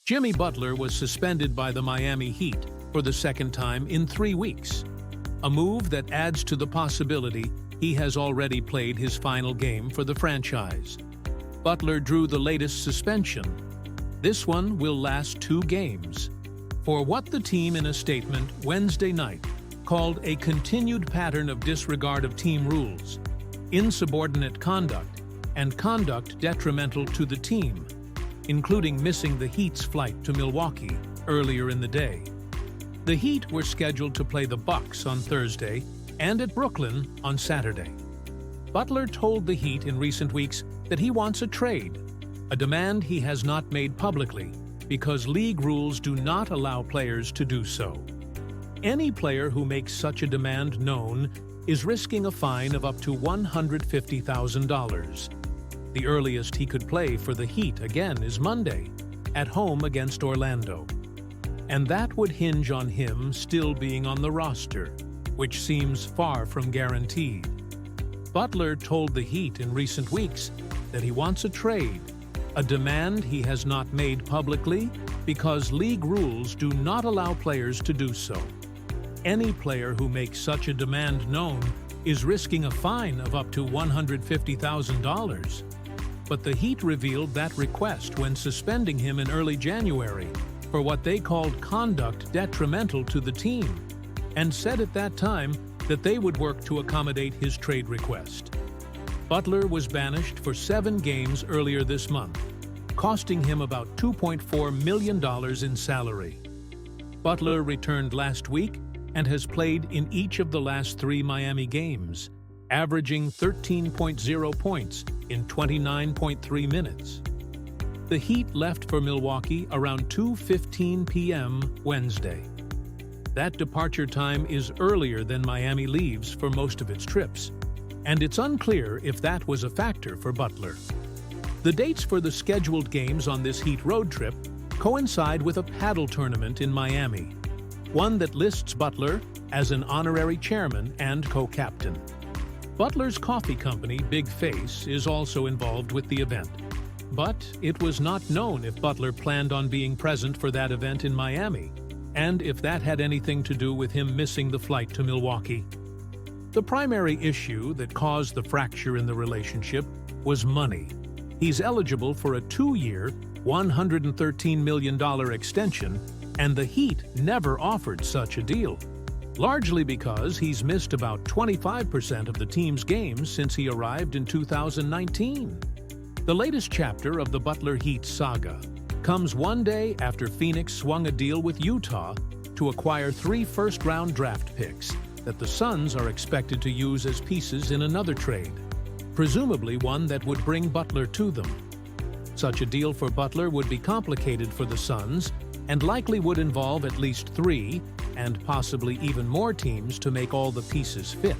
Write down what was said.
Jimmy Butler was suspended by the Miami Heat for the second time in 3 weeks, a move that adds to the possibility he has already played his final game for the franchise. Butler drew the latest suspension. This one will last 2 games, for what the team in a statement Wednesday night called a continued pattern of disregard of team rules, insubordinate conduct, and conduct detrimental to the team, including missing the Heat's flight to Milwaukee earlier in the day. The Heat were scheduled to play the Bucks on Thursday and at Brooklyn on Saturday. Butler told the Heat in recent weeks that he wants a trade, a demand he has not made publicly because league rules do not allow players to do so. Any player who makes such a demand known is risking a fine of up to $150,000. The earliest he could play for the Heat again is Monday, at home against Orlando. And that would hinge on him still being on the roster, which seems far from guaranteed. Butler told the Heat in recent weeks that he wants a trade, a demand he has not made publicly because league rules do not allow players to do so. Any player who makes such a demand known is risking a fine of up to $150,000. But the Heat revealed that request when suspending him in early January for what they called conduct detrimental to the team, and said at that time that they would work to accommodate his trade request. Butler was banished for 7 games earlier this month, costing him about $2.4 million in salary. Butler returned last week and has played in each of the last 3 Miami games, averaging 13.0 points in 29.3 minutes. The Heat left for Milwaukee around 2:15 p.m. Wednesday. That departure time is earlier than Miami leaves for most of its trips, and it's unclear if that was a factor for Butler. The dates for the scheduled games on this Heat road trip coincide with a paddle tournament in Miami, one that lists Butler as an honorary chairman and co-captain. Butler's coffee company, Big Face, is also involved with the event, but it was not known if Butler planned on being present for that event in Miami, and if that had anything to do with him missing the flight to Milwaukee. The primary issue that caused the fracture in the relationship was money. He's eligible for a 2-year, $113 million extension, and the Heat never offered such a deal, largely because he's missed about 25% of the team's games since he arrived in 2019. The latest chapter of the Butler Heat saga comes one day after Phoenix swung a deal with Utah to acquire 3 first-round draft picks that the Suns are expected to use as pieces in another trade, presumably one that would bring Butler to them. Such a deal for Butler would be complicated for the Suns and likely would involve at least 3 and possibly even more teams to make all the pieces fit.